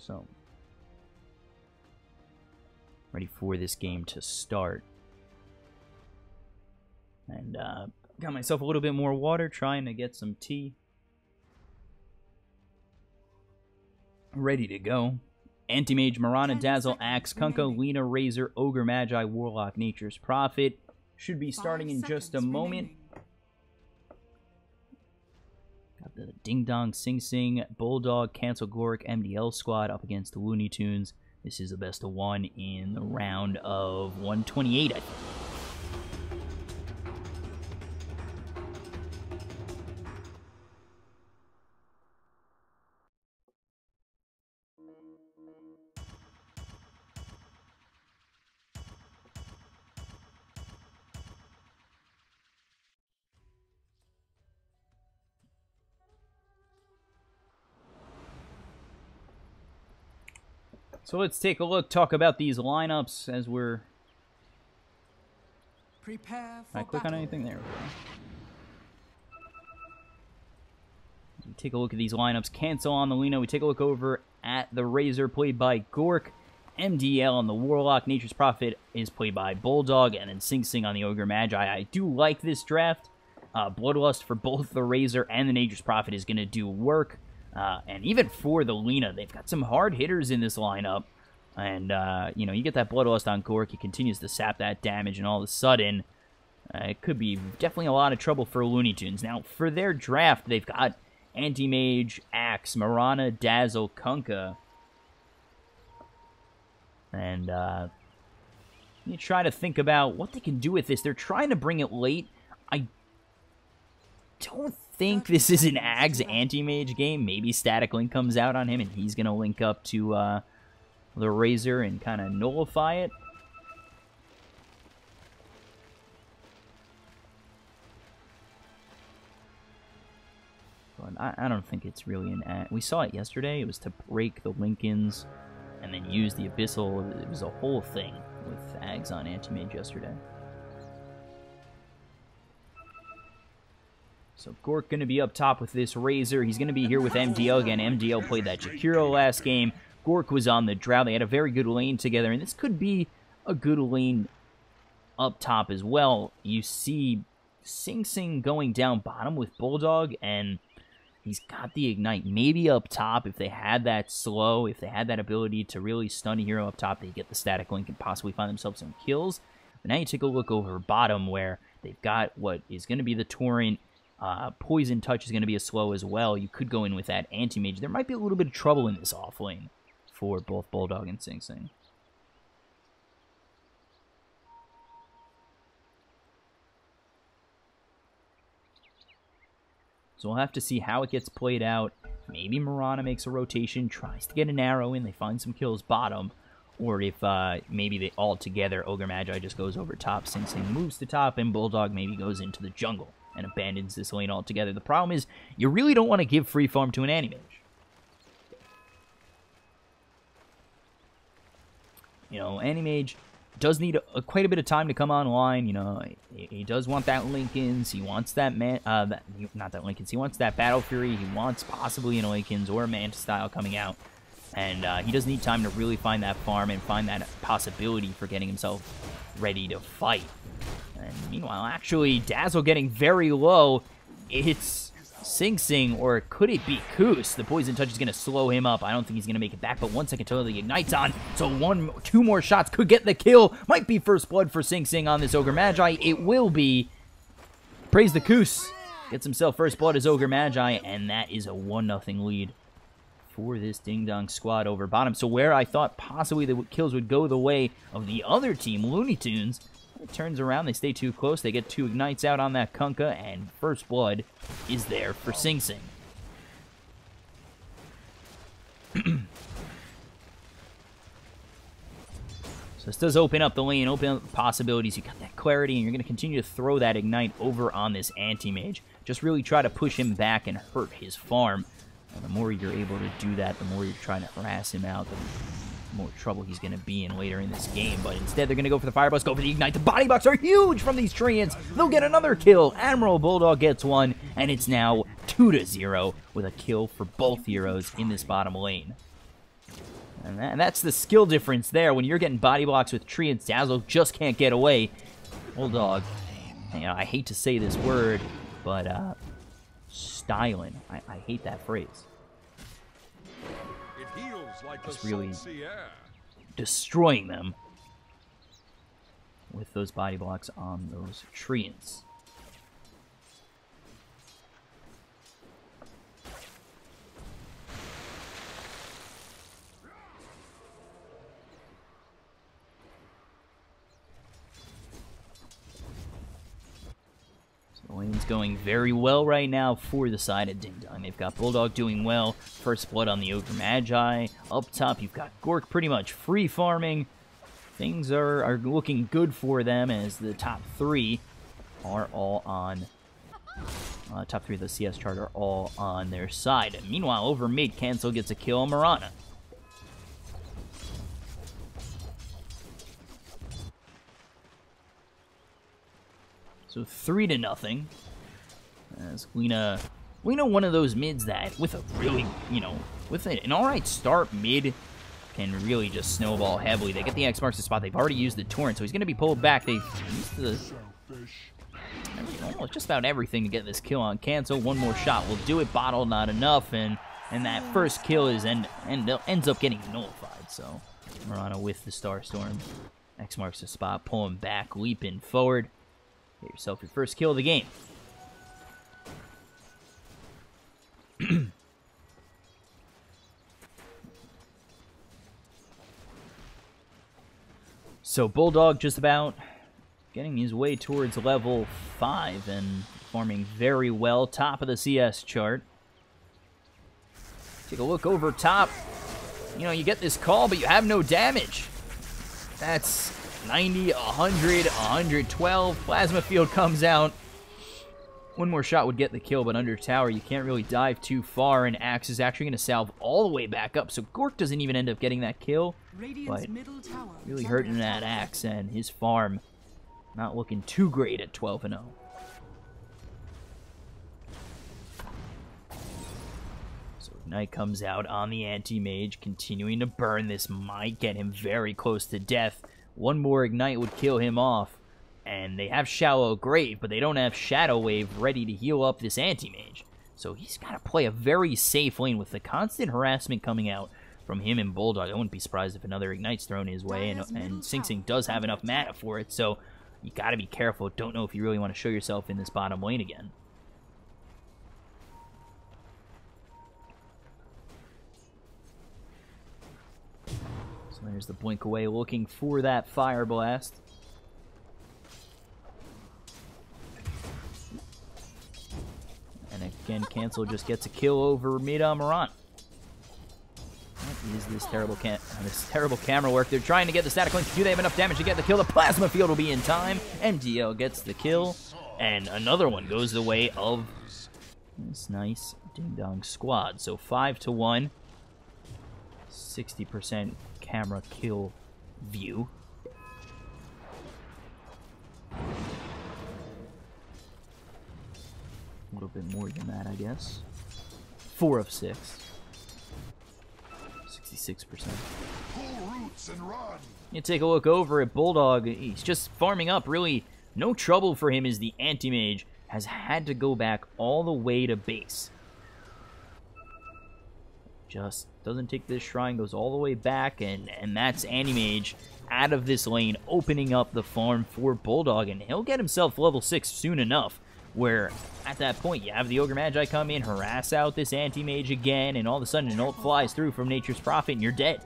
So, ready for this game to start. And got myself a little bit more water, trying to get some tea. Ready to go. Anti-Mage, Marana, Dazzle, Axe, Kunkka, Lina, Razor, Ogre, Magi, Warlock, Nature's Prophet. Should be starting in just a moment. Got the DingDong, Sing Sing, Bulldog, Cancel Gloric, MDL squad up against the Looney Tunes. This is a best of one in the round of 128, I think. So let's take a look, talk about these lineups as we're... Prepare for Can I click on anything? There we go. Take a look at these lineups. Cancel on the Lina. We take a look over at the Razor, played by Gork. MDL on the Warlock. Nature's Prophet is played by Bulldog. And then Sing Sing on the Ogre Magi. I do like this draft. Bloodlust for both the Razor and the Nature's Prophet is going to do work. And even for the Lina, they've got some hard hitters in this lineup. And, you know, you get that Bloodlust on Gork, he continues to sap that damage, and all of a sudden, it could be definitely a lot of trouble for Looney Tunes. Now, for their draft, they've got Anti-Mage, Axe, Marana, Dazzle, Kunkka. And, you try to think about what they can do with this. They're trying to bring it late. I don't think this is an Ags Anti-Mage game. Maybe Static Link comes out on him, and he's going to link up to the Razor and kind of nullify it. But I don't think it's really an Ag. We saw it yesterday. It was to break the Lincolns and then use the Abyssal. It was a whole thing with Ags on Anti-Mage yesterday. So Gork going to be up top with this Razor. He's going to be here with MDL again. MDL played that Jakiro last game. Gork was on the Drow. They had a very good lane together, and this could be a good lane up top as well. You see Sing Sing going down bottom with Bulldog, and he's got the Ignite. Maybe up top, if they had that slow, if they had that ability to really stun a hero up top, they get the Static Link and possibly find themselves some kills. But now you take a look over bottom where they've got what is going to be the Torrent. Poison Touch is going to be a slow as well. You could go in with that Anti-Mage. There might be a little bit of trouble in this off lane for both Bulldog and Sing Sing. So we'll have to see how it gets played out. Maybe Marana makes a rotation, tries to get an arrow in, they find some kills bottom. Or if maybe they all together, Ogre Magi just goes over top, Sing Sing moves to top, and Bulldog maybe goes into the jungle and abandons this lane altogether. The problem is, you really don't want to give free farm to an Anti-Mage. You know, Anti-Mage does need quite a bit of time to come online. You know, he does want that Lincolns. He wants that not that Lincolns. He wants that Battle Fury. He wants possibly an Lincolns or a Manta style coming out. And he does need time to really find that farm and find that possibility for getting himself ready to fight. And meanwhile, actually, Dazzle getting very low. It's Sing Sing, or could it be Koos? The Poison Touch is going to slow him up. I don't think he's going to make it back, but 1 second till the Ignite's on. So two more shots could get the kill. Might be first blood for Sing Sing on this Ogre Magi. It will be. Praise the Koos. Gets himself first blood as Ogre Magi, and that is a 1-0 lead for this DingDong squad over bottom. So where I thought possibly the kills would go the way of the other team, Looney Tunes, it turns around, they stay too close, they get 2 Ignites out on that Kunkka, and first blood is there for Sing Sing. So this does open up the lane, open up possibilities. You got that clarity, and you're going to continue to throw that Ignite over on this Anti-Mage. Just really try to push him back and hurt his farm. And the more you're able to do that, the more you're trying to harass him out, the more trouble he's going to be in later in this game. But instead, they're going to go for the Fire Blast, go for the Ignite. The body blocks are huge from these Treants. They'll get another kill. Admiral Bulldog gets one, and it's now 2-0 with a kill for both heroes in this bottom lane. And that's the skill difference there. When you're getting body blocks with Tree and Dazzle, just can't get away. Bulldog, you know, I hate to say this word, but styling. I hate that phrase. It heals like just the really salty air. destroying them with those body blocks on those Treants. The lane's going very well right now for the side of DingDong. They've got Bulldog doing well. First blood on the Ogre Magi. Up top, you've got Gork pretty much free farming. Things are looking good for them as the top three are all on... top three of the CS chart are all on their side. And meanwhile, over mid, Cancel gets a kill on Mirana. So 3-0. As Lina, one of those mids that, with a really, you know, with an alright start mid, can really just snowball heavily. They get the X marks the spot. They've already used the Torrent, so he's going to be pulled back. They've used the... almost just about everything to get this kill on Cancel. One more shot will do it. Bottle not enough, and that first kill is ends up getting nullified. So Mirana with the Star Storm. X marks the spot. Pull him back, leaping forward. Get yourself your first kill of the game. So Bulldog just about getting his way towards level 5 and performing very well. Top of the CS chart. Take a look over top. You know, you get this call, but you have no damage. That's 90, 100, 112. Plasma Field comes out. One more shot would get the kill, but under tower, you can't really dive too far, and Axe is actually going to salve all the way back up, so Gork doesn't even end up getting that kill, but really hurting that Axe, and his farm not looking too great at 12-0. So Ignite comes out on the Anti-Mage, continuing to burn. This might get him very close to death. One more Ignite would kill him off. And they have Shallow Grave, but they don't have Shadow Wave ready to heal up this Anti-Mage. So he's got to play a very safe lane with the constant harassment coming out from him and Bulldog. I wouldn't be surprised if another Ignite's thrown his way, and Sing Sing does have enough mana for it, so you got to be careful. Don't know if you really want to show yourself in this bottom lane again. So there's the blink away, looking for that Fire Blast. And again, Cancel just gets a kill over mid on Mirana. What is this terrible camera work? They're trying to get the static link. Do they have enough damage to get the kill? The Plasma Field will be in time. MDL gets the kill. And another one goes the way of this nice DingDong squad. So 5-1. 60% camera kill view. A little bit more than that, I guess. 4 of 6. 66%. Pull roots and run. You take a look over at Bulldog. He's just farming up. Really, no trouble for him as the Anti-Mage has had to go back all the way to base. Just doesn't take this shrine, goes all the way back, and that's Anti-Mage out of this lane, opening up the farm for Bulldog, and he'll get himself level 6 soon enough. Where, at that point, you have the Ogre Magi come in, harass out this Anti-Mage again, and all of a sudden an ult flies through from Nature's Prophet, and you're dead.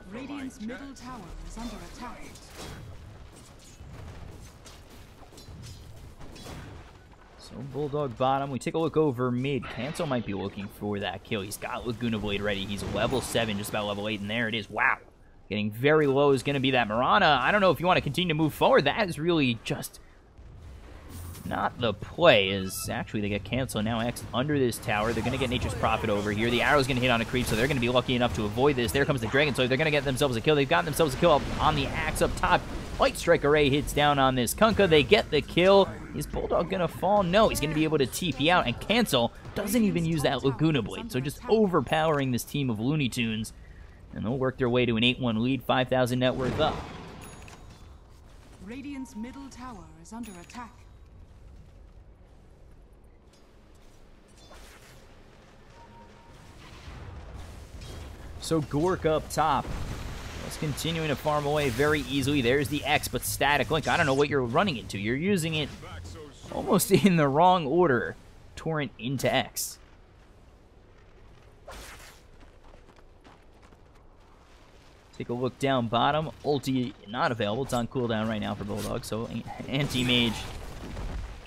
Radiant's middle tower is under attack. So, Bulldog bottom. We take a look over mid. Cancel might be looking for that kill. He's got Laguna Blade ready. He's level 7, just about level 8, and there it is. Wow. Getting very low is going to be that Mirana. I don't know if you want to continue to move forward. That is really just... not the play. Is actually they get Cancel now. X under this tower. They're going to get Nature's Prophet over here. The arrow's going to hit on a creep, so they're going to be lucky enough to avoid this. There comes the Dragon, so they're going to get themselves a kill. They've got themselves a kill up on the Axe up top. Light Strike Array hits down on this Kunkka. They get the kill. Is Bulldog going to fall? No, he's going to be able to TP out, and Cancel doesn't even use that Laguna Blade, so just overpowering this team of Looney Tunes. And they'll work their way to an 8-1 lead, 5,000 net worth up. Radiant's middle tower is under attack. So Gork up top. Just continuing to farm away very easily. There's the X, but Static Link. I don't know what you're running into. You're using it almost in the wrong order. Torrent into X. Take a look down bottom. Ulti not available. It's on cooldown right now for Bulldog, so Anti-Mage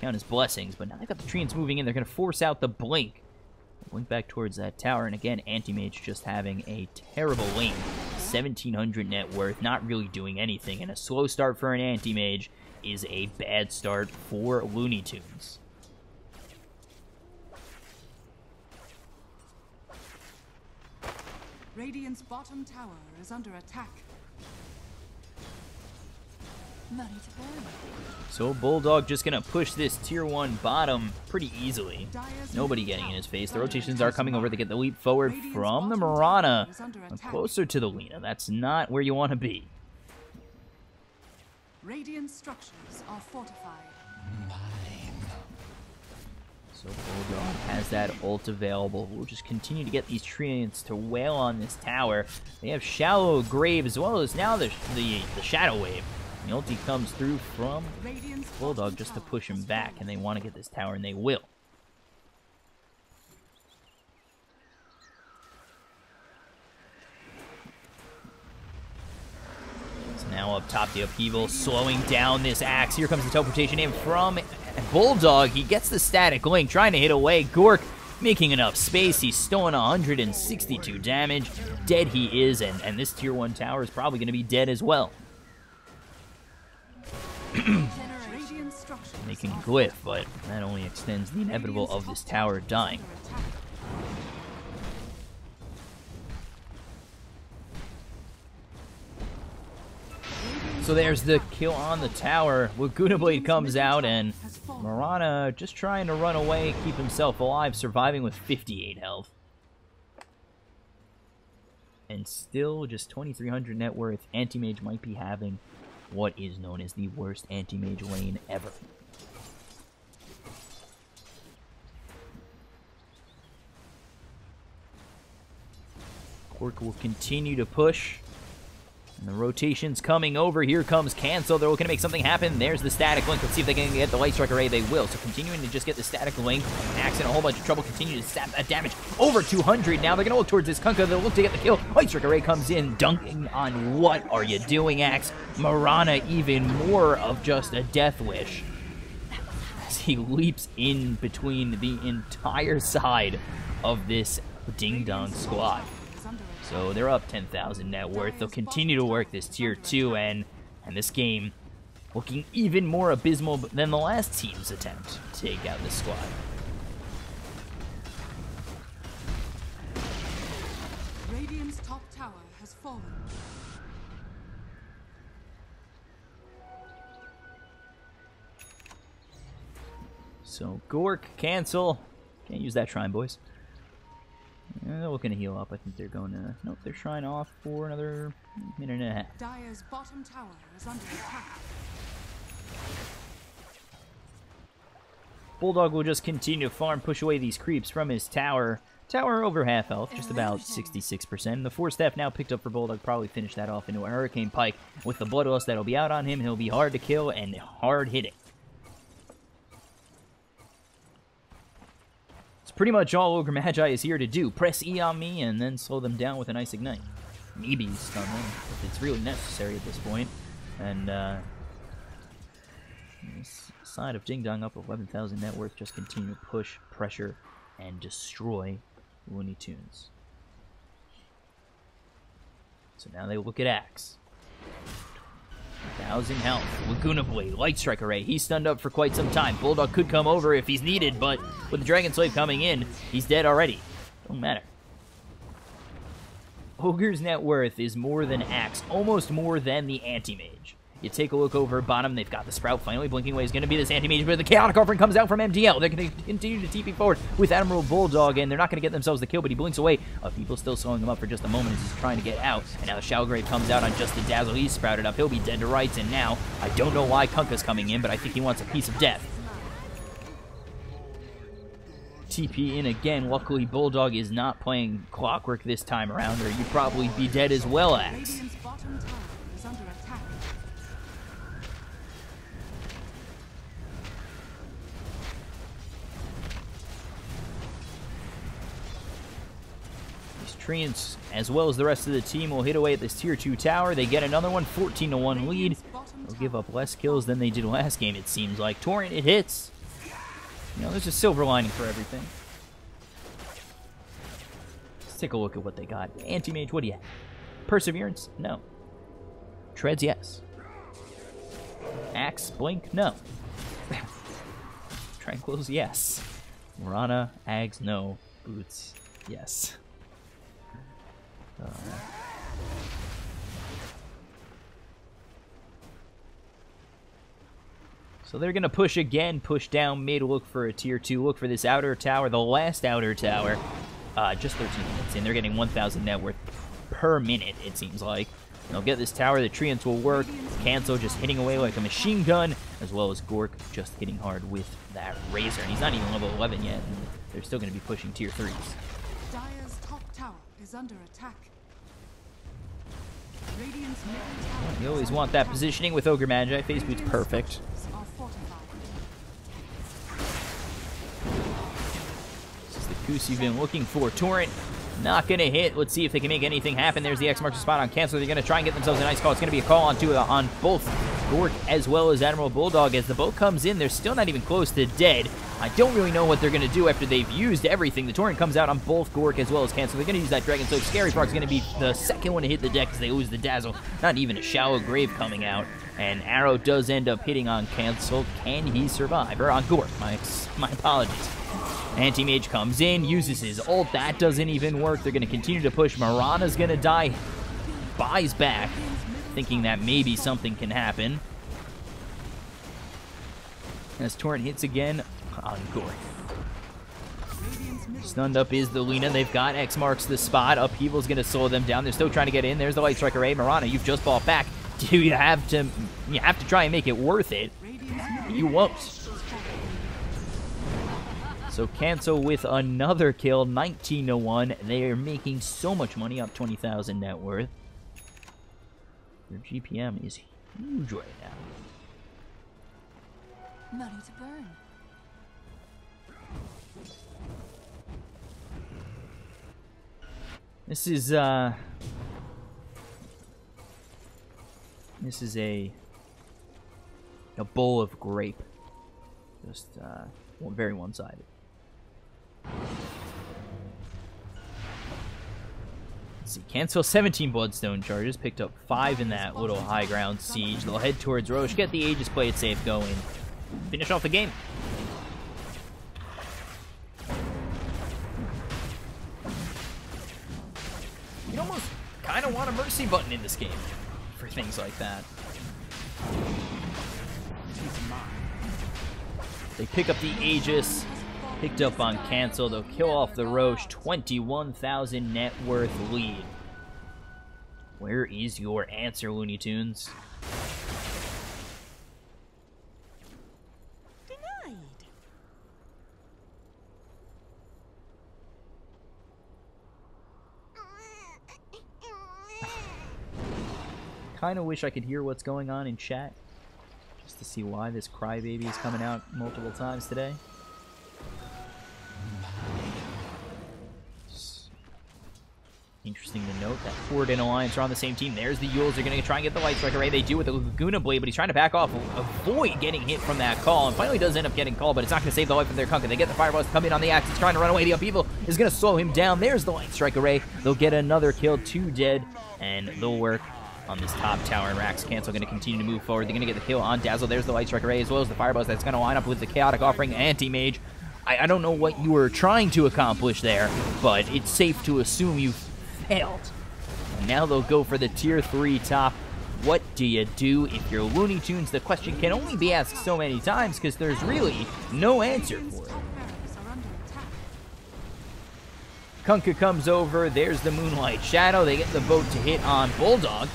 count as blessings. But now they've got the Treants moving in. They're going to force out the Blink. Blink back towards that tower, and again, Anti-Mage just having a terrible lane. 1,700 net worth, not really doing anything, and a slow start for an Anti-Mage is a bad start for Looney Tunes. Radiant's bottom tower is under attack. Money to burn. So Bulldog just going to push this tier 1 bottom pretty easily. Nobody getting in his face. The rotations are coming over to get the leap forward from the Mirana. Closer to the Lina. That's not where you want to be. Radiant structures are fortified. So Bulldog has that ult available. We'll just continue to get these Treants to wail on this tower. They have Shallow Grave as well as now the Shadow Wave. The ulti comes through from Bulldog just to push him back, and they want to get this tower, and they will. So now up top, the upheaval, slowing down this Axe. Here comes the teleportation in from Bulldog. He gets the Static Link, trying to hit away. Gork making enough space. He's stolen 162 damage. Dead he is, and this tier 1 tower is probably going to be dead as well. Making Glyph, but that only extends the inevitable of this tower dying. So there's the kill on the tower. Laguna Blade comes out, and Mirana just trying to run away, keep himself alive, surviving with 58 health. And still just 2,300 net worth. Anti-Mage might be having what is known as the worst Anti-Mage lane ever. Gork will continue to push. And the rotation's coming over. Here comes Cancel. They're looking to make something happen. There's the Static Link. Let's see if they can get the Light Strike Array. They will. So continuing to just get the Static Link. Axe in a whole bunch of trouble. Continue to stab that damage. Over 200 now. They're going to look towards this Kunkka. They'll look to get the kill. Light Strike Array comes in, dunking on what are you doing, Axe? Mirana even more of just a death wish. As he leaps in between the entire side of this DingDong squad. So they're up 10,000 net worth. They'll continue to work this tier 2, and this game looking even more abysmal than the last team's attempt to take out this squad. Radiant's top tower has fallen. So Gork, Cancel. Can't use that shrine, boys. They're looking to heal up. I think they're going to... Nope, they're shrine off for another minute and a half. Dire's bottom tower is under attack. Bulldog will just continue to farm, push away these creeps from his tower. Tower over half health, just about 66%. The Force Staff now picked up for Bulldog. Probably finish that off into a Hurricane Pike. With the Bloodlust that'll be out on him, he'll be hard to kill and hard hitting. Pretty much all Ogre Magi is here to do. Press E on me and then slow them down with a nice Ignite. Maybe stun them if it's really necessary at this point. And this side of DingDong up 11,000 net worth, just continue to push, pressure, and destroy Looney Tunes. So now they look at Axe. 1,000 health. Laguna Blade, Light Strike Array. He's stunned up for quite some time. Bulldog could come over if he's needed, but with the Dragon Slave coming in, he's dead already. Don't matter. Ogre's net worth is more than Axe, almost more than the Anti-Mage. You take a look over bottom. They've got the Sprout finally blinking away. Is going to be this anti-mage, but the Chaotic Offering comes out from MDL. They're going to continue to TP forward with Admiral Bulldog, and they're not going to get themselves the kill, but he blinks away. People still slowing him up for just a moment as he's trying to get out. And now the Shalgrave comes out on just the Dazzle. He's sprouted up. He'll be dead to rights, and now I don't know why Kunkka's coming in, but I think he wants a piece of death. TP in again. Luckily, Bulldog is not playing Clockwork this time around, or you'd probably be dead as well, Axe. Radiant's bottom tower is under attack. These Treants, as well as the rest of the team, will hit away at this tier 2 tower. They get another one, 14-1 lead. They'll give up less kills than they did last game, it seems like. Torrent, it hits. You know, there's a silver lining for everything. Let's take a look at what they got. Anti-Mage, what do you have? Perseverance? No. Treads, yes. Axe, Blink? No. Tranquils, yes. Morana, Ags, no. Boots, yes. So they're going to push again, push down mid, look for a tier 2, look for this outer tower, the last outer tower. Just 13 minutes in. They're getting 1,000 net worth per minute, it seems like. They'll get this tower, the Treants will work. Cancel just hitting away like a machine gun, as well as Gork just hitting hard with that Razor. And he's not even level 11 yet, and they're still going to be pushing tier 3s. Dire's top tower is under attack. Radiant's middle tower. You always want that positioning with Ogre Magi. Phase Boot's perfect. Are fortified. This is the Goose you've been looking for. Torrent, not going to hit. Let's see if they can make anything happen. There's the X marks the spot on Cancel. They're going to try and get themselves a nice call. It's going to be a call on both Gork as well as Admiral Bulldog. As the boat comes in, they're still not even close to dead. I don't really know what they're going to do after they've used everything. The Torrent comes out on both Gork as well as Cancel. They're going to use that Dragon Soak. Scary Frog's going to be the second one to hit the deck as they lose the Dazzle. Not even a Shallow Grave coming out. And Arrow does end up hitting on Cancel. Can he survive? Or on Gork. My apologies. Anti-Mage comes in, uses his ult. That doesn't even work. They're going to continue to push. Marana's going to die. Buys back, thinking that maybe something can happen. As Torrent hits again on Gork. Stunned up is the Luna. They've got X marks the spot. Upheaval's going to slow them down. They're still trying to get in. There's the Light Strike Array. Marana, you've just bought back. You have to try and make it worth it. You won't. So Cancel with another kill, 19-1. They are making so much money, up 20,000 net worth. Their GPM is huge right now. Money to burn. This is a bowl of grape. Just very one-sided. Let's see, Cancel 17 Bloodstone charges, picked up 5 in that little high ground siege. They'll head towards Roche, get the Aegis, play it safe, go in. Finish off the game. You almost kind of want a mercy button in this game for things like that. They pick up the Aegis, picked up on Cancel. They'll kill off the Roche. 21,000 net worth lead. Where is your answer, Looney Tunes? Denied. Kind of wish I could hear what's going on in chat, just to see why this crybaby is coming out multiple times today. It's interesting to note that Ford and Alliance are on the same team. There's the Yules. They're going to try and get the Light Strike Array. They do with the Laguna Blade, but he's trying to back off, avoid getting hit from that call, and finally does end up getting called, but it's not going to save the life of their Kunkka. They get the Fireballs to come in on the axe. He's trying to run away. The Upheaval is going to slow him down. There's the Light Strike Array. They'll get another kill, 2 dead, and they'll work on this top tower, and Rax Cancel going to continue to move forward. They're going to get the kill on Dazzle. There's the Light Strike Array as well as the Fireballs that's going to line up with the Chaotic Offering Anti-Mage. I don't know what you were trying to accomplish there, but it's safe to assume you failed. And now they'll go for the tier 3 top. what do you do if you're Looney Tunes? The question can only be asked so many times because there's really no answer Radiant's for it. top barracks are under attack. Kunkka comes over. There's the Moonlight Shadow. They get the boat to hit on Bulldog.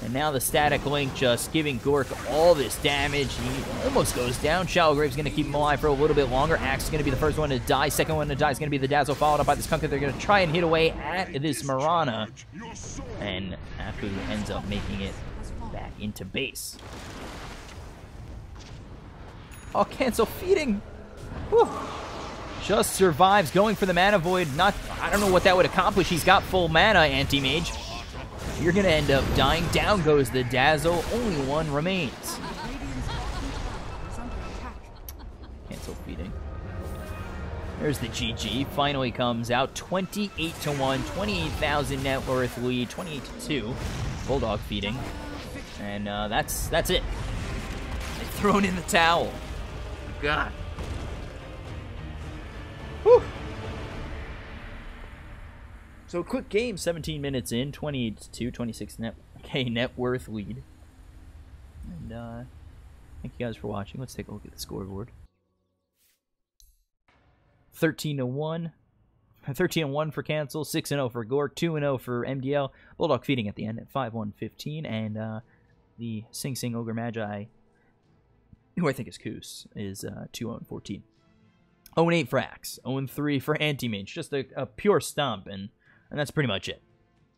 And now the Static Link just giving Gork all this damage. He almost goes down. Shallow Grave's going to keep him alive for a little bit longer. Axe is going to be the first one to die. Second one to die is going to be the Dazzle, followed up by this Kunkka. They're going to try and hit away at this Mirana. And Aku ends up making it back into base. Oh, cancel feeding. Whew. Just survives, going for the Mana Void. I don't know what that would accomplish. He's got full mana, Anti-Mage. You're going to end up dying. Down goes the Dazzle. Only one remains. Radiant's bottom tower is under attack. Cancel feeding. There's the GG. Finally comes out. 28-1. 28,000 net worth lead. 28-2. Bulldog feeding. And that's it. They've thrown in the towel. God. Whew. So quick game, 17 minutes in, 28-2, 26 net worth lead. And thank you guys for watching. Let's take a look at the scoreboard. 13-1. 13-1 for Cancel, 6-0 for Gork, 2-0 for MDL. Bulldog feeding at the end at 5-1-15. And the Sing Sing Ogre Magi, who I think is Koos, is 2-0-14. 0-8 for Axe, 0-3 for Anti-Mage. Just a pure stomp, and that's pretty much it.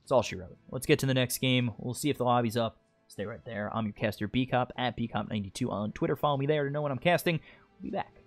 That's all she wrote. Let's get to the next game. We'll see if the lobby's up. Stay right there. I'm your caster, BCop, at BCop92 on Twitter. Follow me there to know when I'm casting. We'll be back.